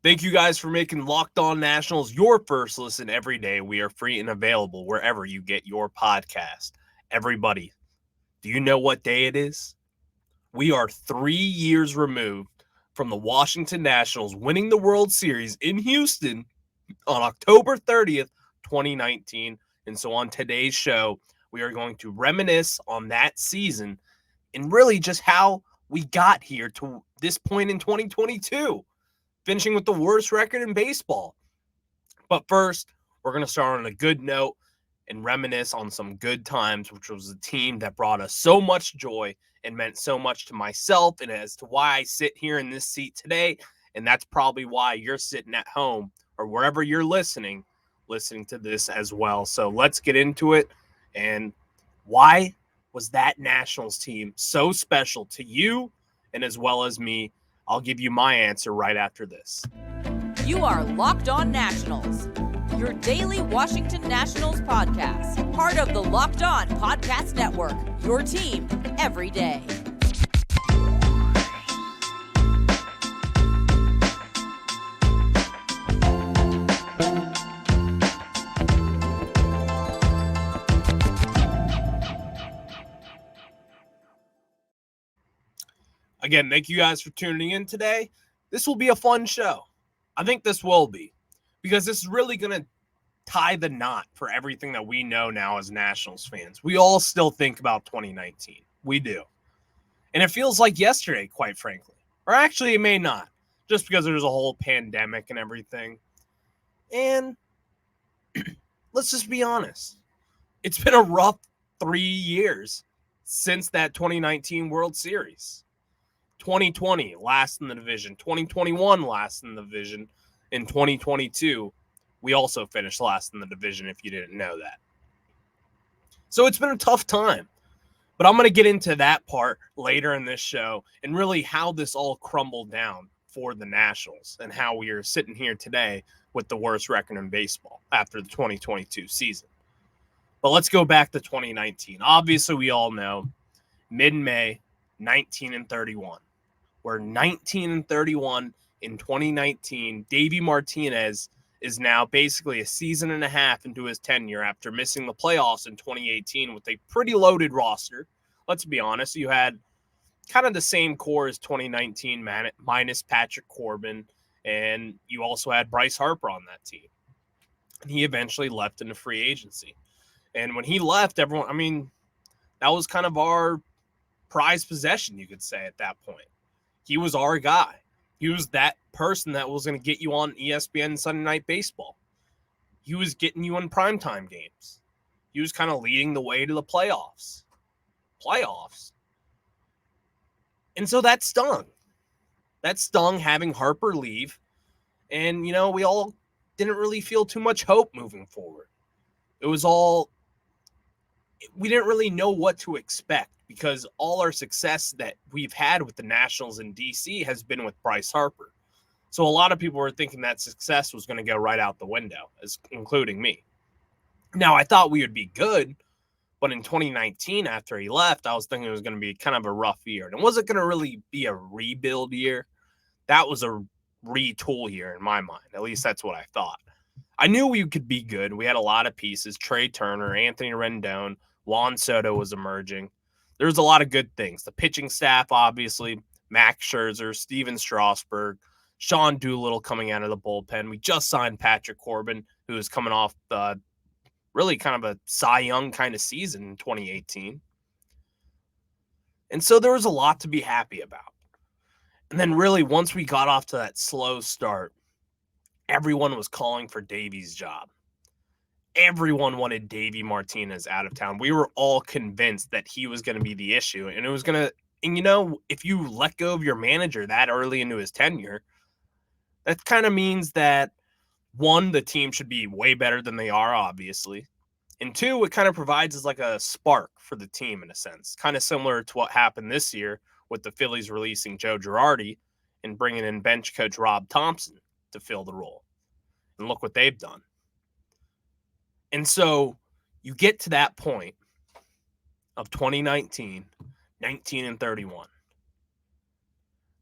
Thank you guys for making Locked On Nationals your first listen every day. We are free and available wherever you get your podcast. Everybody, do you know what day it is? We are 3 years removed from the Washington Nationals winning the World Series in Houston on October 30th, 2019. And so on today's show, we are going to reminisce on that season and really just how we got here to this point in 2022. Finishing with the worst record in baseball. But first, we're going to start on a good note and reminisce on some good times, which was a team that brought us so much joy and meant so much to myself and as to why I sit here in this seat today. And that's probably why you're sitting at home or wherever you're listening to this as well. So let's get into it. And why was that Nationals team so special to you and as well as me? I'll give you my answer right after this. You are Locked On Nationals, your daily Washington Nationals podcast, part of the Locked On Podcast Network, your team every day. Again, thank you guys for tuning in today. This will be a fun show. I think this will be, because this is really going to tie the knot for everything that we know now as Nationals fans. We all still think about 2019. We do. And it feels like yesterday, quite frankly. Or actually, it may not, just because there's a whole pandemic and everything. And let's just be honest. It's been a rough 3 years since that 2019 World Series. 2020, last in the division. 2021, last in the division. In 2022, we also finished last in the division, if you didn't know that. So it's been a tough time. But I'm going to get into that part later in this show and really how this all crumbled down for the Nationals and how we are sitting here today with the worst record in baseball after the 2022 season. But let's go back to 2019. Obviously, we all know mid-May, 19-31. We're 19-31 in 2019. Davey Martinez is now basically a season and a half into his tenure after missing the playoffs in 2018 with a pretty loaded roster. Let's be honest. You had kind of the same core as 2019 minus Patrick Corbin, and you also had Bryce Harper on that team. And he eventually left into free agency. And when he left, that was kind of our prized possession, you could say, at that point. He was our guy. He was that person that was going to get you on ESPN Sunday Night Baseball. He was getting you in primetime games. He was kind of leading the way to the playoffs. And so that stung. That stung having Harper leave. And, we all didn't really feel too much hope moving forward. We didn't really know what to expect because all our success that we've had with the Nationals in DC has been with Bryce Harper. So a lot of people were thinking that success was going to go right out the window, including me. Now, I thought we would be good, but in 2019, after he left, I was thinking it was going to be kind of a rough year. And it wasn't going to really be a rebuild year. That was a retool year in my mind. At least that's what I thought. I knew we could be good. We had a lot of pieces. Trey Turner, Anthony Rendon, Juan Soto was emerging. There was a lot of good things. The pitching staff, obviously, Max Scherzer, Steven Strasburg, Sean Doolittle coming out of the bullpen. We just signed Patrick Corbin, who is coming off really kind of a Cy Young kind of season in 2018. And so there was a lot to be happy about. And then really, once we got off to that slow start, everyone was calling for Davey's job. Everyone wanted Davey Martinez out of town. We were all convinced that he was going to be the issue. And it was going to, if you let go of your manager that early into his tenure, that kind of means that, one, the team should be way better than they are, obviously. And two, it kind of provides as like a spark for the team in a sense. Kind of similar to what happened this year with the Phillies releasing Joe Girardi and bringing in bench coach Rob Thompson to fill the role. And look what they've done. And so you get to that point of 2019, 19-31.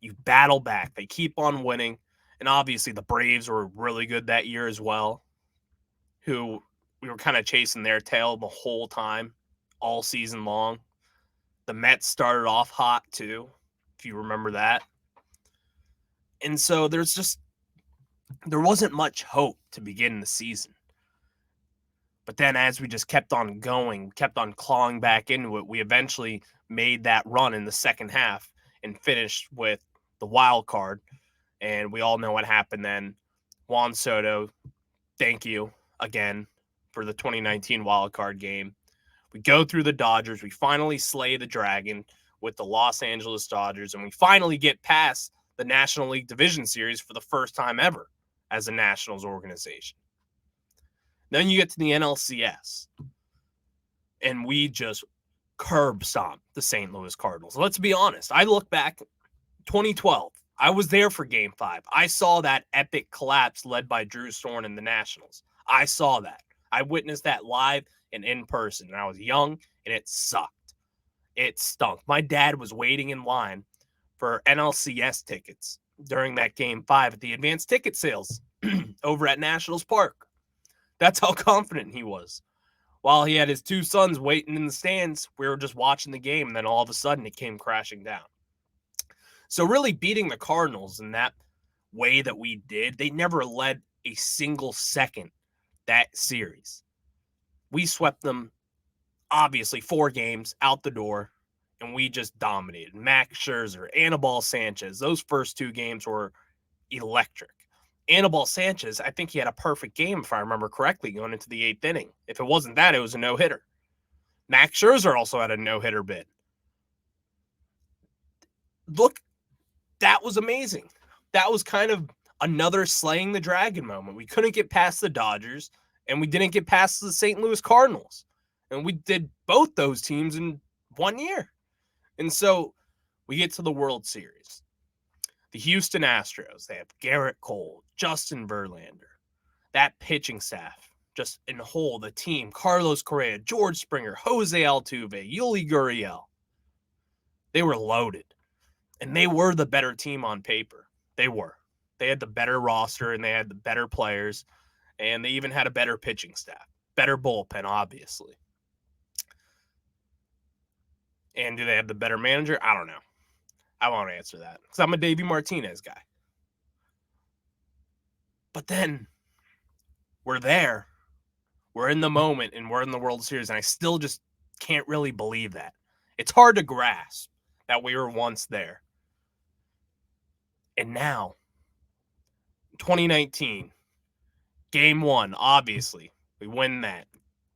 You battle back. They keep on winning. And obviously the Braves were really good that year as well, who we were kind of chasing their tail the whole time, all season long. The Mets started off hot too, if you remember that. And so there wasn't much hope to begin the season. But then as we just kept on going, kept on clawing back into it, we eventually made that run in the second half and finished with the wild card. And we all know what happened then. Juan Soto, thank you again for the 2019 wild card game. We go through the Dodgers. We finally slay the Dragon with the Los Angeles Dodgers, and we finally get past the National League Division Series for the first time ever as a Nationals organization. Then you get to the NLCS, and we just curb stomp the St. Louis Cardinals. Let's be honest. I look back, 2012, I was there for Game 5. I saw that epic collapse led by Drew Storen and the Nationals. I saw that. I witnessed that live and in person, and I was young, and it sucked. It stunk. My dad was waiting in line for NLCS tickets during that Game 5 at the advanced ticket sales over at Nationals Park. That's how confident he was. While he had his two sons waiting in the stands, we were just watching the game, and then all of a sudden it came crashing down. So really beating the Cardinals in that way that we did, they never led a single second that series. We swept them, obviously, 4 games out the door, and we just dominated. Max Scherzer, Anibal Sanchez, those first 2 games were electric. Anibal Sanchez, I think he had a perfect game, if I remember correctly, going into the 8th inning. If it wasn't that, it was a no-hitter. Max Scherzer also had a no-hitter bid. Look, that was amazing. That was kind of another slaying the dragon moment. We couldn't get past the Dodgers, and we didn't get past the St. Louis Cardinals. And we did both those teams in 1 year. And so we get to the World Series. The Houston Astros, they have Garrett Cole, Justin Verlander, that pitching staff, just in whole, the team, Carlos Correa, George Springer, Jose Altuve, Yuli Gurriel. They were loaded, and they were the better team on paper. They were. They had the better roster, and they had the better players, and they even had a better pitching staff, better bullpen, obviously. And do they have the better manager? I don't know. I won't answer that because I'm a Davey Martinez guy. But then we're there. We're in the moment, and we're in the World Series, and I still just can't really believe that. It's hard to grasp that we were once there. And now, 2019, Game 1, obviously, we win that.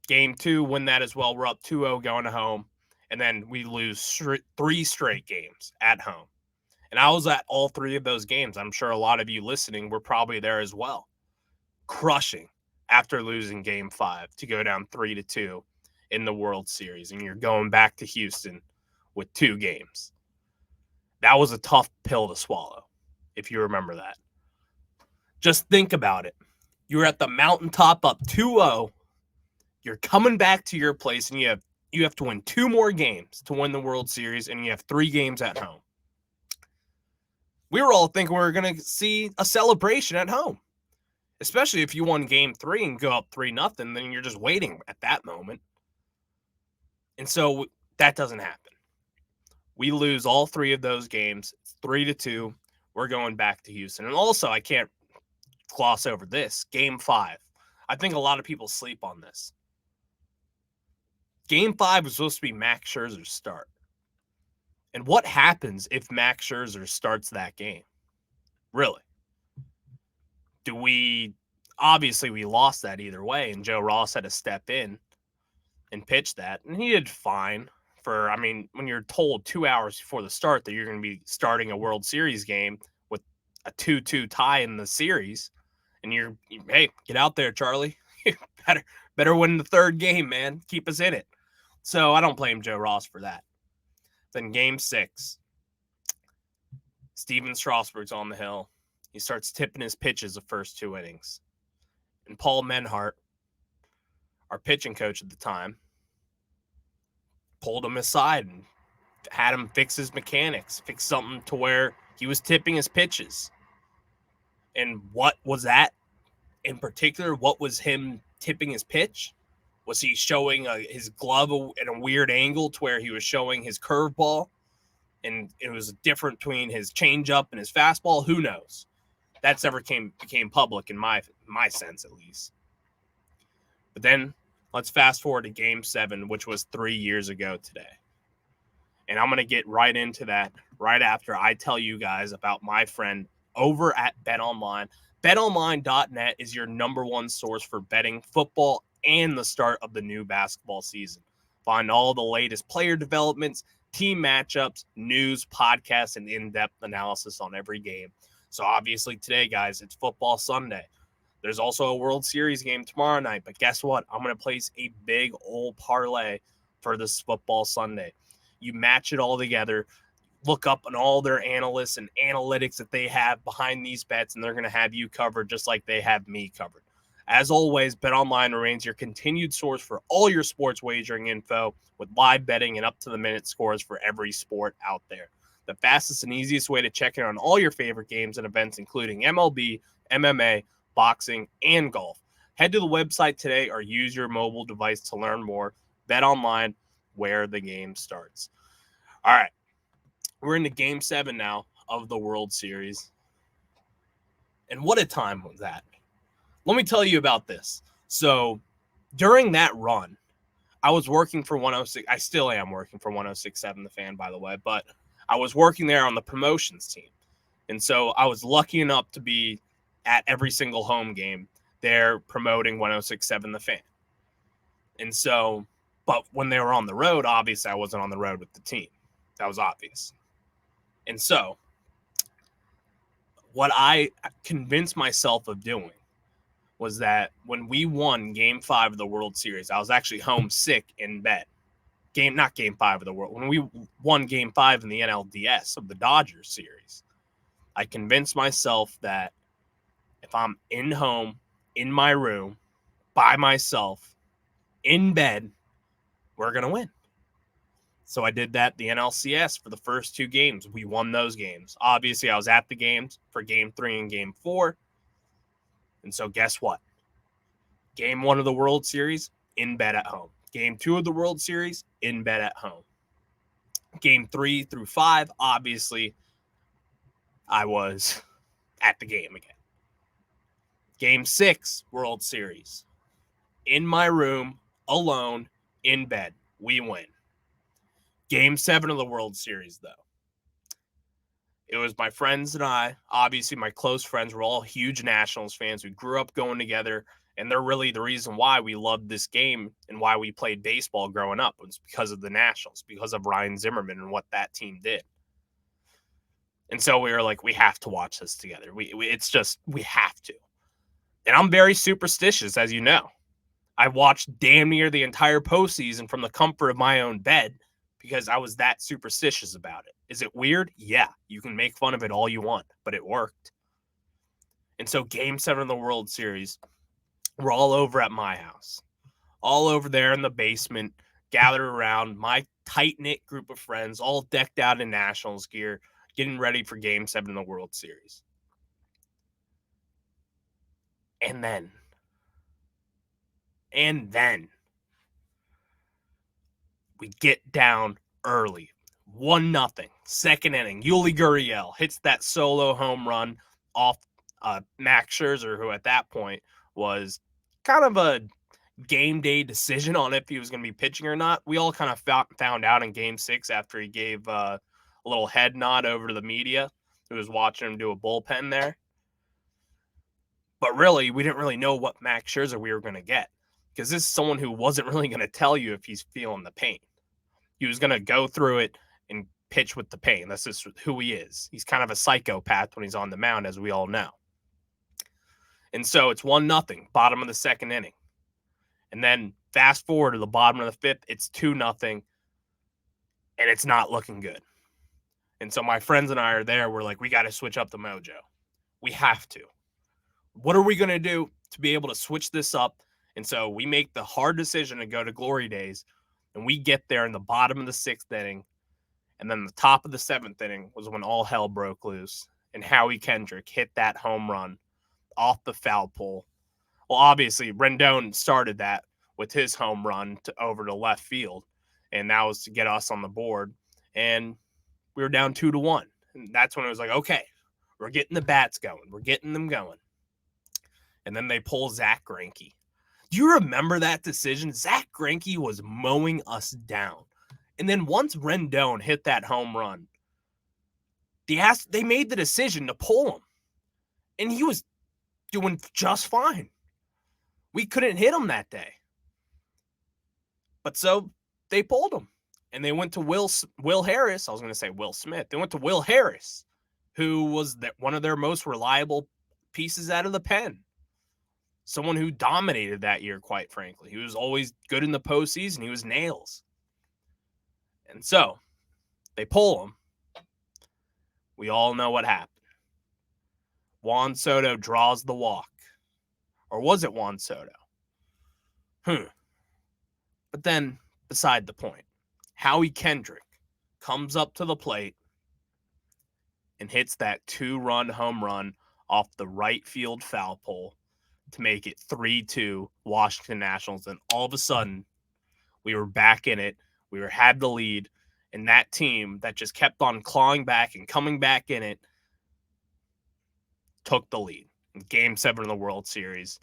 Game 2, win that as well. We're up 2-0 going home. And then we lose 3 straight games at home. And I was at all 3 of those games. I'm sure a lot of you listening were probably there as well. Crushing after losing Game 5 to go down 3-2 in the World Series. And you're going back to Houston with 2 games. That was a tough pill to swallow, if you remember that. Just think about it. You're at the mountaintop up 2-0. You're coming back to your place, and you have to win 2 more games to win the World Series, and you have 3 games at home. We were all thinking we were going to see a celebration at home, especially if you won Game 3 and go up 3-0, then you're just waiting at that moment. And so that doesn't happen. We lose all 3 of those games, 3-2. We're going back to Houston. And also, I can't gloss over this, Game 5. I think a lot of people sleep on this. Game 5 was supposed to be Max Scherzer's start. And what happens if Max Scherzer starts that game? Really? Obviously we lost that either way, and Joe Ross had to step in and pitch that, and he did fine when you're told 2 hours before the start that you're going to be starting a World Series game with a 2-2 tie in the series, and hey, get out there, Charlie. better win the 3rd game, man. Keep us in it. So I don't blame Joe Ross for that. Then Game 6, Steven Strasburg's on the hill. He starts tipping his pitches the first 2 innings. And Paul Menhart, our pitching coach at the time, pulled him aside and had him fix his mechanics, fix something to where he was tipping his pitches. And what was that in particular? What was him tipping his pitch? Was he showing his glove at a weird angle to where he was showing his curveball? And it was different between his changeup and his fastball? Who knows? That's never became public in my sense, at least. But then let's fast forward to Game 7, which was 3 years ago today. And I'm going to get right into that right after I tell you guys about my friend over at BetOnline. BetOnline.net is your number one source for betting football and the start of the new basketball season. Find all the latest player developments, team matchups, news, podcasts, and in-depth analysis on every game. So obviously today, guys, it's football Sunday. There's also a World Series game tomorrow night, but guess what? I'm going to place a big old parlay for this football Sunday. You match it all together, look up on all their analysts and analytics that they have behind these bets, and they're going to have you covered just like they have me covered. As always, BetOnline remains your continued source for all your sports wagering info with live betting and up-to-the-minute scores for every sport out there. The fastest and easiest way to check in on all your favorite games and events, including MLB, MMA, boxing, and golf. Head to the website today or use your mobile device to learn more. BetOnline, where the game starts. All right, we're into Game 7 now of the World Series. And what a time was that. Let me tell you about this. So during that run, I was working for 106. I still am working for 106.7 The Fan, by the way, but I was working there on the promotions team. And so I was lucky enough to be at every single home game there promoting 106.7 The Fan. And so, but when they were on the road, obviously I wasn't on the road with the team. That was obvious. And so what I convinced myself of doing was that when we won Game 5 of the World Series, I was actually home sick in bed. Not Game 5 of the World. When we won Game 5 in the NLDS of the Dodgers series, I convinced myself that if I'm in my room, by myself, in bed, we're going to win. So I did that the NLCS for the first 2 games. We won those games. Obviously, I was at the games for Game 3 and Game 4. And so guess what? Game 1 of the World Series, in bed at home. Game 2 of the World Series, in bed at home. Game 3 through 5, obviously, I was at the game again. Game 6, World Series. In my room, alone, in bed. We win. Game 7 of the World Series, though. It was my friends and I. Obviously, my close friends were all huge Nationals fans. We grew up going together, and they're really the reason why we loved this game and why we played baseball growing up. It was because of the Nationals, because of Ryan Zimmerman and what that team did. And so we were like, we have to watch this together. We have to. And I'm very superstitious, as you know. I watched damn near the entire postseason from the comfort of my own bed because I was that superstitious about it. Is it weird? Yeah, you can make fun of it all you want, but it worked. And so Game 7 of the World Series, we're all over at my house, all over there in the basement, gathered around my tight-knit group of friends, all decked out in Nationals gear, getting ready for Game 7 of the World Series. And then, we get down early, 1-0, second inning. Yuli Gurriel hits that solo home run off Max Scherzer, who at that point was kind of a game day decision on if he was going to be pitching or not. We all kind of found out in Game 6 after he gave a little head nod over to the media who was watching him do a bullpen there. But really, we didn't really know what Max Scherzer we were going to get because this is someone who wasn't really going to tell you if he's feeling the pain. He was going to go through it and pitch with the pain. That's just who he is. He's kind of a psychopath when he's on the mound, as we all know. And so it's 1-0, bottom of the second inning. And then fast forward to the bottom of the fifth, it's 2-0, and it's not looking good. And so my friends and I are there. We're like, we got to switch up the mojo. We have to. What are we going to do to be able to switch this up? And so we make the hard decision to go to Glory Days, and we get there in the bottom of the sixth inning. And then the top of the seventh inning was when all hell broke loose, and Howie Kendrick hit that home run off the foul pole. Well, obviously, Rendon started that with his home run over to left field, and that was to get us on the board. And we were down 2-1. And that's when it was like, okay, we're getting the bats going. We're getting them going. And then they pull Zach Greinke. Do you remember that decision? Zach Greinke was mowing us down. And then once Rendon hit that home run, they made the decision to pull him. And he was doing just fine. We couldn't hit him that day. But so they pulled him. And they went to Will Harris. I was going to say Will Smith. They went to Will Harris, who was one of their most reliable pieces out of the pen. Someone who dominated that year, quite frankly. He was always good in the postseason. He was nails. And so they pull him. We all know what happened. Juan Soto draws the walk. Or was it Juan Soto? But then, beside the point, Howie Kendrick comes up to the plate and hits that 2-run home run off the right field foul pole to make it 3-2 Washington Nationals. And all of a sudden, we were back in it. We had the lead. And that team that just kept on clawing back and coming back in it took the lead in Game 7 of the World Series.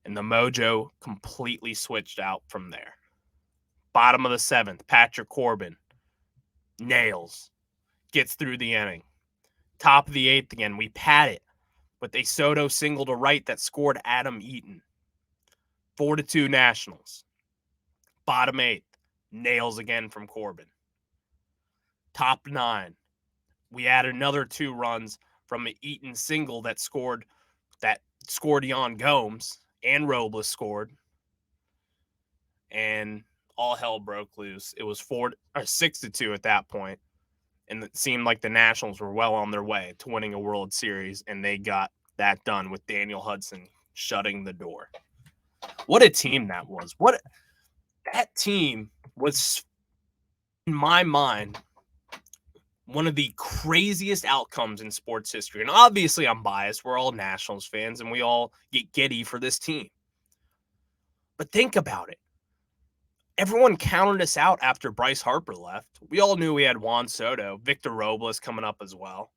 And the mojo completely switched out from there. Bottom of the 7th, Patrick Corbin nails, gets through the inning. Top of the 8th again, we pad it with a Soto single to right that scored Adam Eaton. 4-2 Nationals. Bottom 8th, nails again from Corbin. Top 9, we add another 2 runs from an Eaton single that scored Yan Gomes, and Robles scored. And all hell broke loose. It was 6-2 at that point. And it seemed like the Nationals were well on their way to winning a World Series, and they got that done with Daniel Hudson shutting the door. What a team that was. That team was, in my mind, one of the craziest outcomes in sports history. And obviously I'm biased. We're all Nationals fans, and we all get giddy for this team. But think about it. Everyone counted us out after Bryce Harper left. We all knew we had Juan Soto, Victor Robles coming up as well.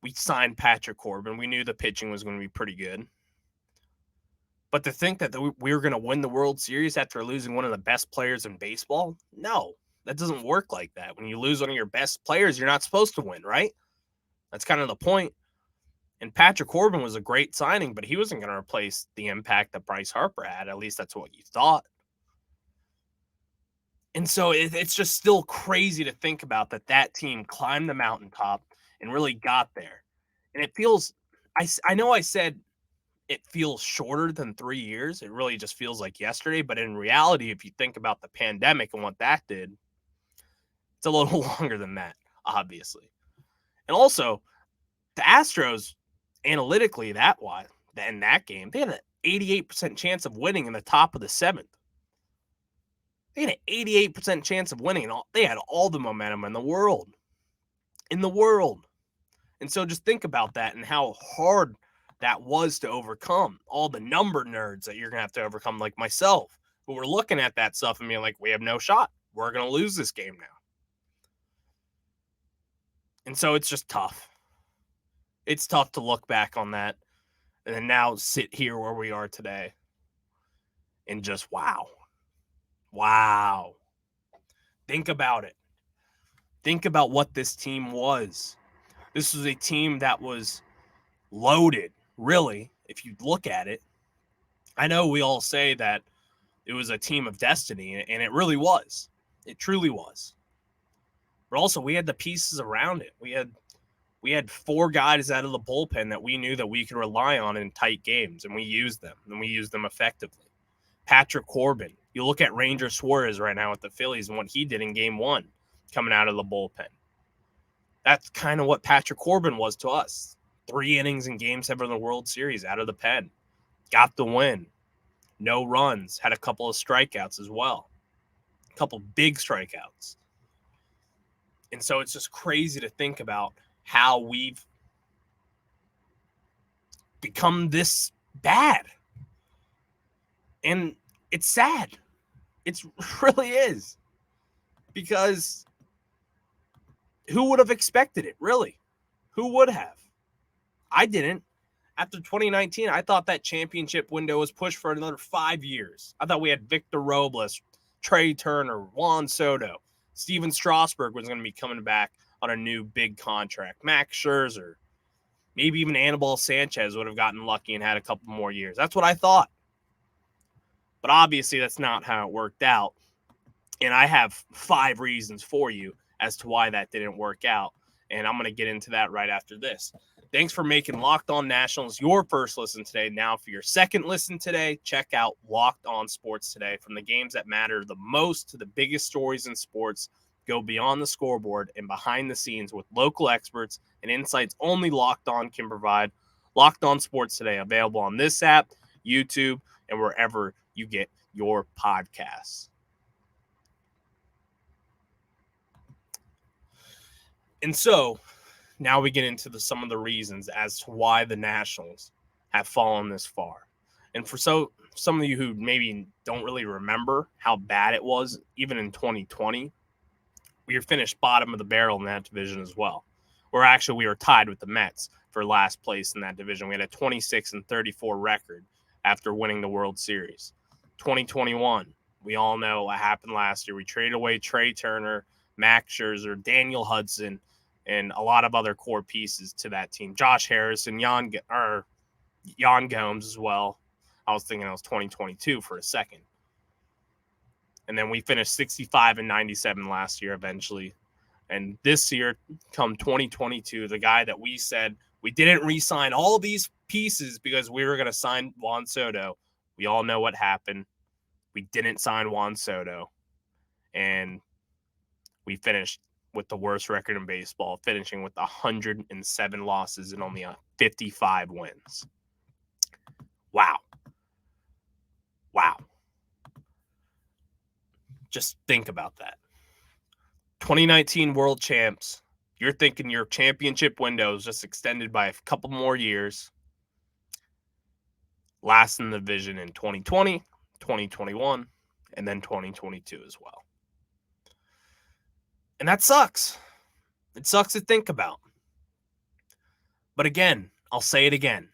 We signed Patrick Corbin. We knew the pitching was going to be pretty good. But to think that we were going to win the World Series after losing one of the best players in baseball, no, that doesn't work like that. When you lose one of your best players, you're not supposed to win, right? That's kind of the point. And Patrick Corbin was a great signing, but he wasn't going to replace the impact that Bryce Harper had. At least that's what you thought. And so it's just still crazy to think about that team climbed the mountaintop and really got there. And it feels, I know I said it feels shorter than 3 years. It really just feels like yesterday. But in reality, if you think about the pandemic and what that did, it's a little longer than that, obviously. And also, the Astros, analytically, in that game, they had an 88% chance of winning in the top of the 7th. They had an 88% chance of winning, and they had all the momentum in the world. And so just think about that and how hard that was to overcome. All the number nerds that you're going to have to overcome, like myself, who were looking at that stuff and being like, we have no shot. We're going to lose this game now. And so it's just tough. It's tough to look back on that and then now sit here where we are today and just wow. Think about it. Think about what this team was. This was a team that was loaded, really, if you look at it. I know we all say that it was a team of destiny, and it really was. It truly was. But also, we had the pieces around it. We had 4 guys out of the bullpen that we knew that we could rely on in tight games, and we used them, and we used them effectively. Patrick Corbin. You look at Ranger Suarez right now with the Phillies and what he did in Game 1 coming out of the bullpen. That's kind of what Patrick Corbin was to us. 3 innings in Game 7 of the World Series out of the pen. Got the win. No runs. Had a couple of strikeouts as well. A couple big strikeouts. And so it's just crazy to think about how we've become this bad. And it's sad. It really is. Because who would have expected it, really? Who would have? I didn't. After 2019, I thought that championship window was pushed for another 5 years. I thought we had Victor Robles, Trey Turner, Juan Soto. Steven Strasburg was going to be coming back on a new big contract. Max Scherzer. Maybe even Anibal Sanchez would have gotten lucky and had a couple more years. That's what I thought. But obviously, that's not how it worked out. And I have 5 reasons for you as to why that didn't work out. And I'm going to get into that right after this. Thanks for making Locked On Nationals your first listen today. Now, for your second listen today, check out Locked On Sports Today. From the games that matter the most to the biggest stories in sports, go beyond the scoreboard and behind the scenes with local experts and insights only Locked On can provide. Locked On Sports Today, available on this app, YouTube, and wherever you get your podcasts. And so now we get into some of the reasons as to why the Nationals have fallen this far. And for some of you who maybe don't really remember how bad it was, even in 2020, we were finished bottom of the barrel in that division as well. Or actually, we were tied with the Mets for last place in that division. We had a 26-34 record after winning the World Series. 2021, we all know what happened last year. We traded away Trey Turner, Max Scherzer, Daniel Hudson, and a lot of other core pieces to that team. Josh Harrison, Yan Gomes as well. I was thinking it was 2022 for a second. And then we finished 65-97 last year eventually. And this year, come 2022, the guy that we said we didn't re-sign all these pieces because we were going to sign Juan Soto. We all know what happened. We didn't sign Juan Soto. And we finished with the worst record in baseball, finishing with 107 losses and only 55 wins. Wow. Just think about that. 2019 World Champs, you're thinking your championship window is just extended by a couple more years. Last in the division in 2020, 2021, and then 2022 as well. And that sucks. It sucks to think about. But again, I'll say it again.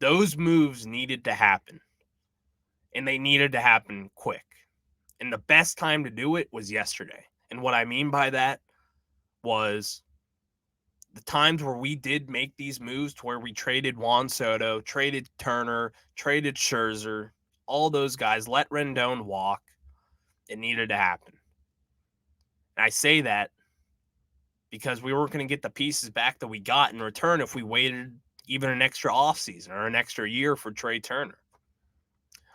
Those moves needed to happen. And they needed to happen quick. And the best time to do it was yesterday. And what I mean by that was the times where we did make these moves to where we traded Juan Soto, traded Turner, traded Scherzer, all those guys, let Rendon walk. It needed to happen. And I say that because we weren't going to get the pieces back that we got in return if we waited even an extra offseason or an extra year for Trey Turner.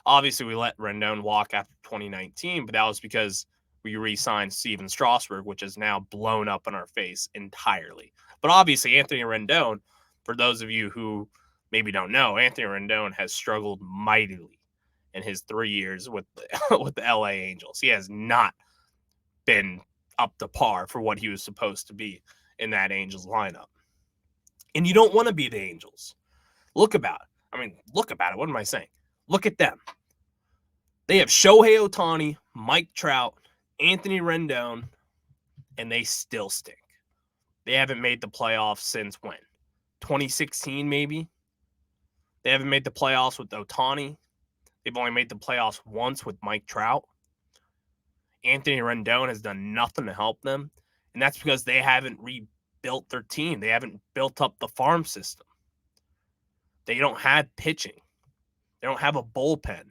Obviously, we let Rendon walk after 2019, but that was because we re-signed Steven Strasburg, which is now blown up in our face entirely. But obviously, Anthony Rendon, for those of you who maybe don't know, Anthony Rendon has struggled mightily in his 3 years with the LA Angels. He has not been up to par for what he was supposed to be in that Angels lineup. And you don't want to be the Angels. Look about it. What am I saying? Look at them. They have Shohei Ohtani, Mike Trout, Anthony Rendon, and they still stink. They haven't made the playoffs since when? 2016, maybe? They haven't made the playoffs with Ohtani. They've only made the playoffs once with Mike Trout. Anthony Rendon has done nothing to help them, and that's because they haven't rebuilt their team. They haven't built up the farm system. They don't have pitching. They don't have a bullpen.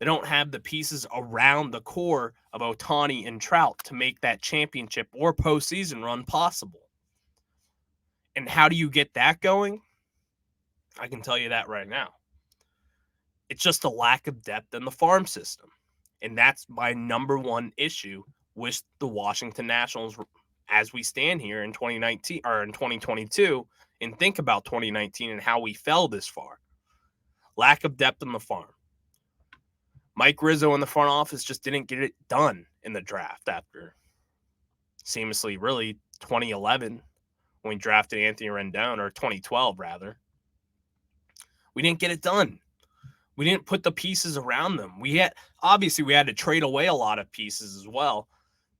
They don't have the pieces around the core of Ohtani and Trout to make that championship or postseason run possible. And how do you get that going? I can tell you that right now. It's just a lack of depth in the farm system. And that's my number one issue with the Washington Nationals as we stand here in 2019 or in 2022 and think about 2019 and how we fell this far. Lack of depth in the farm. Mike Rizzo in the front office just didn't get it done in the draft after seamlessly really 2011 when we drafted Anthony Rendon, or 2012 rather. We didn't get it done. We didn't put the pieces around them. We had to trade away a lot of pieces as well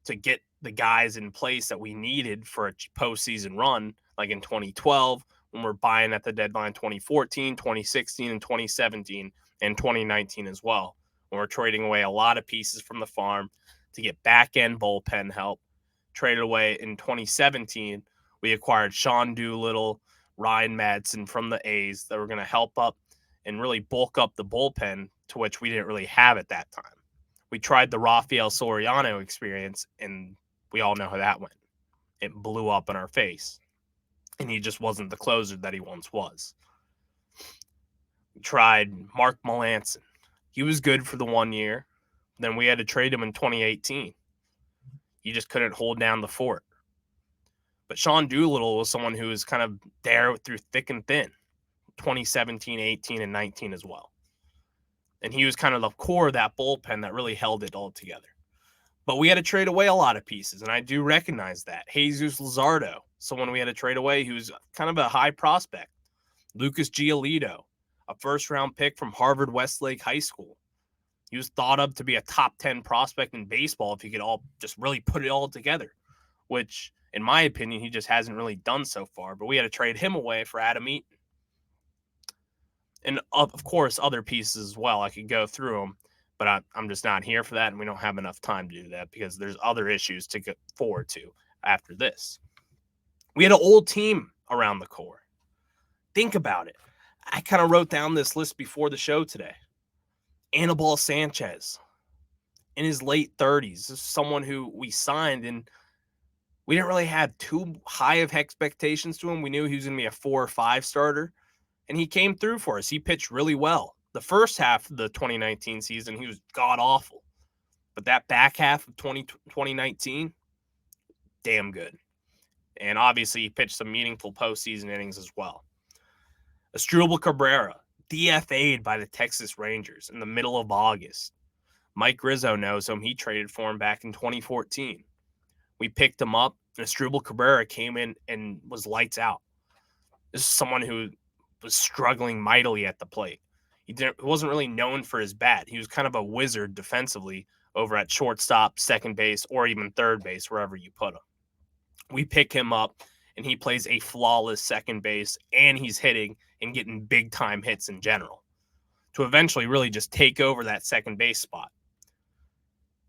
to get the guys in place that we needed for a postseason run, like in 2012, when we're buying at the deadline, 2014, 2016, and 2017, and 2019 as well, when we're trading away a lot of pieces from the farm to get back-end bullpen help. Traded away in 2017, we acquired Sean Doolittle, Ryan Madsen from the A's that were going to help up and really bulk up the bullpen, to which we didn't really have at that time. We tried the Rafael Soriano experience, and we all know how that went. It blew up in our face, and he just wasn't the closer that he once was. We tried Mark Melancon. He was good for the 1 year. Then we had to trade him in 2018. He just couldn't hold down the fort. But Sean Doolittle was someone who was kind of there through thick and thin, 2017, 18, and 19 as well. And he was kind of the core of that bullpen that really held it all together. But we had to trade away a lot of pieces, and I do recognize that. Jesus Luzardo, someone we had to trade away who's kind of a high prospect. Lucas Giolito, a first-round pick from Harvard Westlake High School. He was thought of to be a top 10 prospect in baseball if he could all just really put it all together, which, in my opinion, he just hasn't really done so far. But we had to trade him away for Adam Eaton. And, of course, other pieces as well. I could go through them, but I'm just not here for that, and we don't have enough time to do that because there's other issues to get forward to after this. We had an old team around the core. Think about it. I kind of wrote down this list before the show today. Anibal Sanchez, in his late 30s, this is someone who we signed, and we didn't really have too high of expectations to him. We knew he was going to be a 4 or 5 starter, and he came through for us. He pitched really well. The first half of the 2019 season, he was god-awful. But that back half of 2019, damn good. And obviously, he pitched some meaningful postseason innings as well. Asdrubal Cabrera, DFA'd by the Texas Rangers in the middle of August. Mike Rizzo knows him. He traded for him back in 2014. We picked him up, and Asdrubal Cabrera came in and was lights out. This is someone who was struggling mightily at the plate. He wasn't really known for his bat. He was kind of a wizard defensively over at shortstop, second base, or even third base, wherever you put him. We pick him up, and he plays a flawless second base, and he's hitting and getting big-time hits in general to eventually really just take over that second base spot.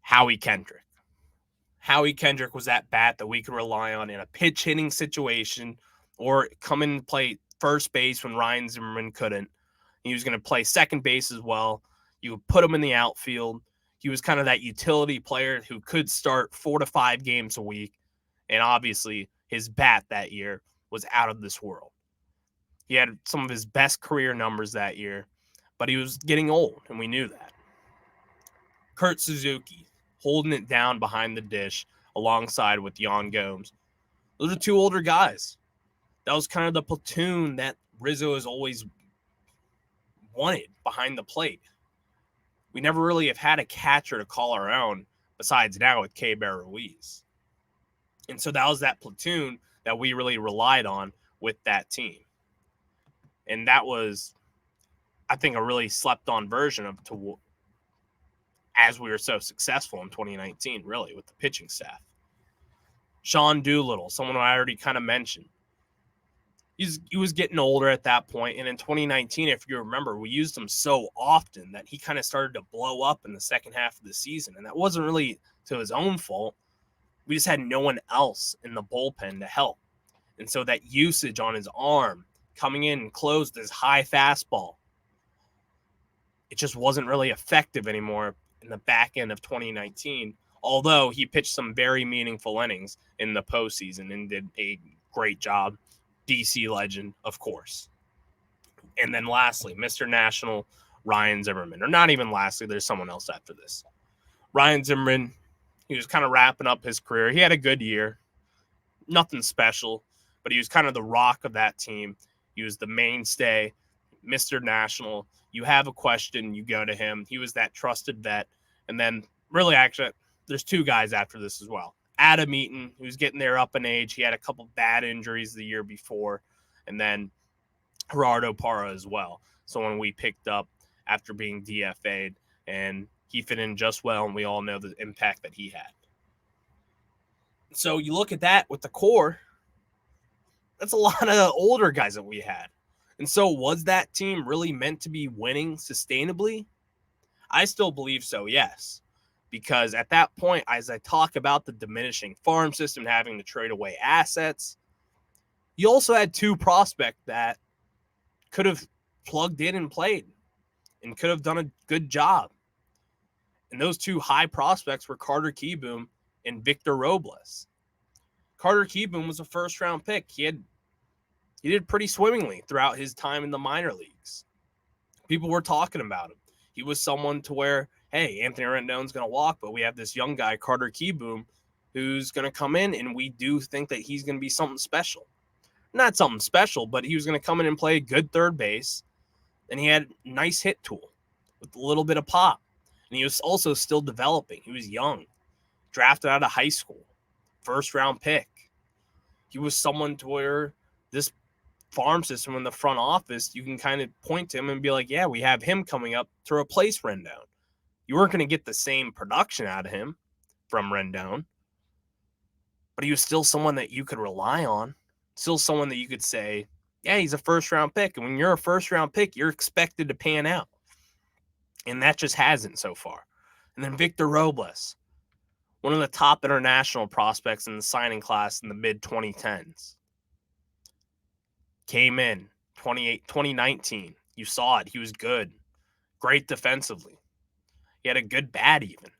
Howie Kendrick. Howie Kendrick was that bat that we could rely on in a pitch-hitting situation or come in and play first base when Ryan Zimmerman couldn't. He was going to play second base as well. You would put him in the outfield. He was kind of that utility player who could start 4 to 5 games a week. And obviously, his bat that year was out of this world. He had some of his best career numbers that year, but he was getting old, and we knew that. Kurt Suzuki, holding it down behind the dish alongside with Yan Gomes. Those are 2 older guys. That was kind of the platoon that Rizzo has always wanted behind the plate. We never really have had a catcher to call our own besides now with K-Bear Ruiz. And so that was that platoon that we really relied on with that team. And that was, I think, a really slept-on version of as we were so successful in 2019, really, with the pitching staff. Sean Doolittle, someone I already kind of mentioned. He was getting older at that point, and in 2019, if you remember, we used him so often that he kind of started to blow up in the second half of the season, and that wasn't really to his own fault. We just had no one else in the bullpen to help, and so that usage on his arm, coming in and closed his high fastball, it just wasn't really effective anymore in the back end of 2019, although he pitched some very meaningful innings in the postseason and did a great job. DC legend, of course. And then lastly, Mr. National, Ryan Zimmerman. Or not even lastly, there's someone else after this. Ryan Zimmerman, he was kind of wrapping up his career. He had a good year. Nothing special, but he was kind of the rock of that team. He was the mainstay, Mr. National. You have a question, you go to him. He was that trusted vet. And then really, actually, there's 2 guys after this as well. Adam Eaton, who's getting there up in age. He had a couple bad injuries the year before. And then Gerardo Parra as well. Someone we picked up after being DFA'd, and he fit in just well, and we all know the impact that he had. So you look at that with the core, that's a lot of older guys that we had. And so was that team really meant to be winning sustainably? I still believe so, yes. Because at that point, as I talk about the diminishing farm system, having to trade away assets, you also had two prospects that could have plugged in and played and could have done a good job. And those two high prospects were Carter Kieboom and Victor Robles. Carter Kieboom was a first-round pick. He did pretty swimmingly throughout his time in the minor leagues. People were talking about him. He was someone to where, hey, Anthony Rendon's going to walk, but we have this young guy, Carter Kieboom, who's going to come in, and we do think that he's going to be something special. Not something special, but he was going to come in and play good third base, and he had a nice hit tool with a little bit of pop. And he was also still developing. He was young, drafted out of high school, first-round pick. He was someone to where this farm system in the front office, you can kind of point to him and be like, yeah, we have him coming up to replace Rendon. You weren't going to get the same production out of him from Rendon, but he was still someone that you could rely on, still someone that you could say, yeah, he's a first-round pick. And when you're a first-round pick, you're expected to pan out. And that just hasn't so far. And then Victor Robles, one of the top international prospects in the signing class in the mid-2010s. Came in 2019. You saw it. He was good. Great defensively. He had a good bat even.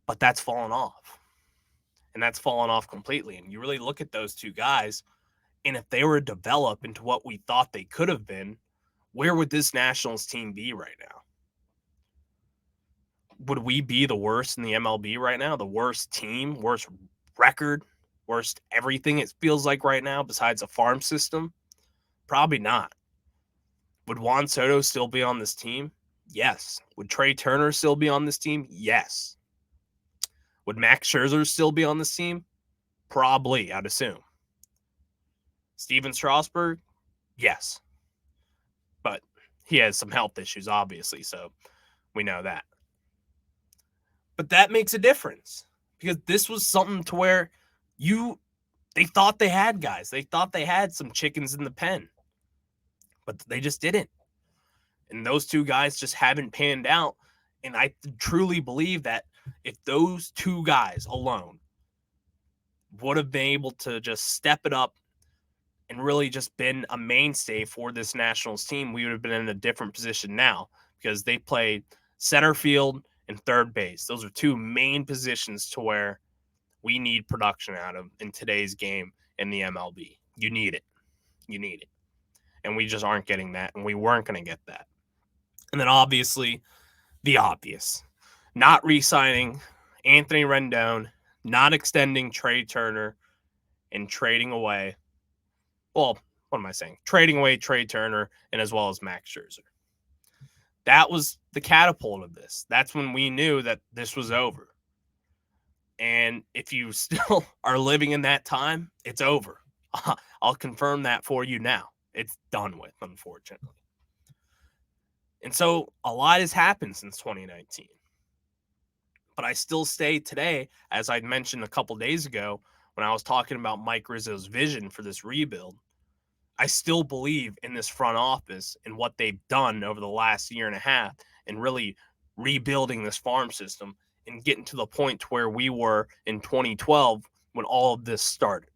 But that's fallen off. And that's fallen off completely. And you really look at those two guys, and if they were developed into what we thought they could have been, where would this Nationals team be right now? Would we be the worst in the MLB right now? The worst team, worst record, worst everything it feels like right now besides a farm system? Probably not. Would Juan Soto still be on this team? Yes. Would Trey Turner still be on this team? Yes. Would Max Scherzer still be on this team? Probably, I'd assume. Steven Strasburg? Yes. But he has some health issues, obviously, so we know that. But that makes a difference because this was something to where they thought they had guys. They thought they had some chickens in the pen, but they just didn't. And those two guys just haven't panned out. And I truly believe that if those two guys alone would have been able to just step it up and really just been a mainstay for this Nationals team, we would have been in a different position now because they played center field and third base. Those are two main positions to where we need production out of in today's game in the MLB. You need it. You need it. And we just aren't getting that, and we weren't going to get that. And then obviously, the obvious. Not re-signing Anthony Rendon, not extending Trey Turner, and trading away. Well, what am I saying? Trading away Trey Turner and as well as Max Scherzer. That was the catapult of this. That's when we knew that this was over. And if you still are living in that time, it's over. I'll confirm that for you now. It's done with, unfortunately. And so a lot has happened since 2019. But I still stay today, as I mentioned a couple days ago when I was talking about Mike Rizzo's vision for this rebuild, I still believe in this front office and what they've done over the last year and a half and really rebuilding this farm system and getting to the point where we were in 2012 when all of this started.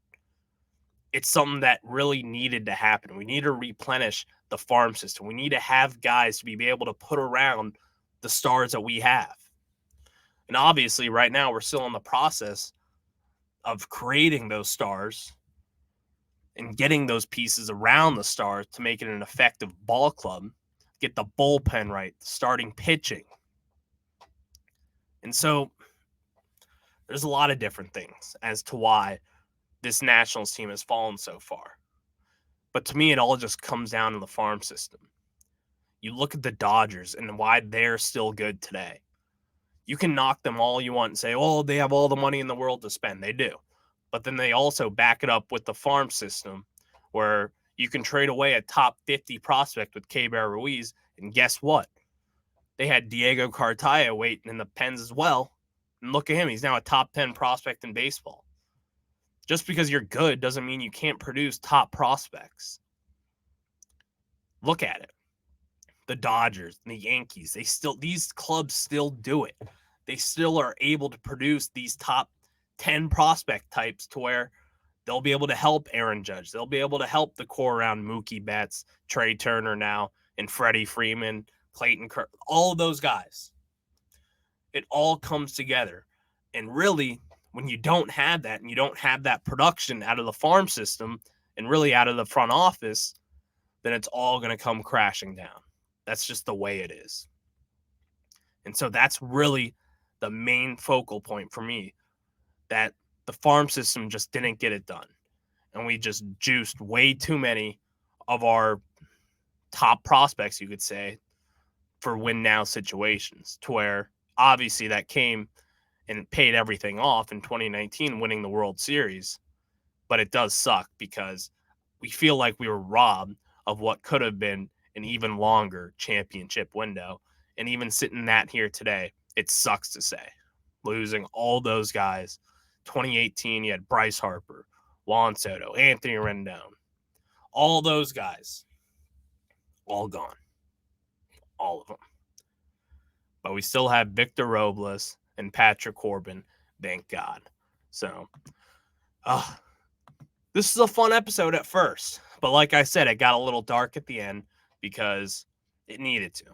It's something that really needed to happen. We need to replenish the farm system. We need to have guys to be able to put around the stars that we have. And obviously right now we're still in the process of creating those stars and getting those pieces around the stars to make it an effective ball club, get the bullpen right, starting pitching. And so there's a lot of different things as to why this Nationals team has fallen so far. But to me, it all just comes down to the farm system. You look at the Dodgers and why they're still good today. You can knock them all you want and say, oh, they have all the money in the world to spend. They do. But then they also back it up with the farm system where you can trade away a top 50 prospect with K-Bear Ruiz, and guess what? They had Diego Cartaya waiting in the pens as well. And look at him. He's now a top 10 prospect in baseball. Just because you're good doesn't mean you can't produce top prospects. Look at it. The Dodgers and the Yankees, these clubs still do it. They still are able to produce these top 10 prospect types to where they'll be able to help Aaron Judge. They'll be able to help the core around Mookie Betts, Trey Turner now, and Freddie Freeman, Clayton Kershaw, all of those guys. It all comes together. And really, when you don't have that and you don't have that production out of the farm system and really out of the front office, then it's all going to come crashing down. That's just the way it is. And so that's really the main focal point for me, that the farm system just didn't get it done. And we just juiced way too many of our top prospects, you could say, for win-now situations, to where obviously that came and paid everything off in 2019, winning the World Series. But it does suck because we feel like we were robbed of what could have been an even longer championship window. And even sitting that here today, it sucks to say. Losing all those guys. 2018, you had Bryce Harper, Juan Soto, Anthony Rendon. All those guys. All gone. All of them. But we still have Victor Robles and Patrick Corbin, thank God. So, this is a fun episode at first. But like I said, it got a little dark at the end because it needed to.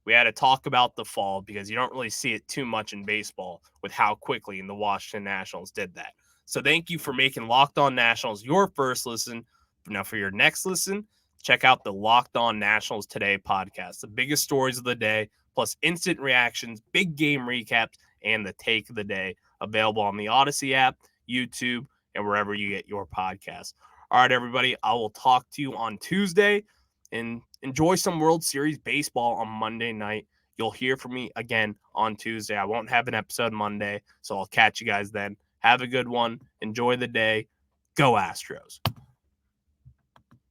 We had to talk about the fall because you don't really see it too much in baseball with how quickly the Washington Nationals did that. So thank you for making Locked On Nationals your first listen. Now for your next listen, check out the Locked On Nationals Today podcast. The biggest stories of the day, plus instant reactions, big game recaps, and the take of the day. Available on the Odyssey app, YouTube, and wherever you get your podcasts. All right, everybody, I will talk to you on Tuesday, and enjoy some World Series baseball on Monday night. You'll hear from me again on Tuesday. I won't have an episode Monday, so I'll catch you guys then. Have a good one. Enjoy the day. Go Astros.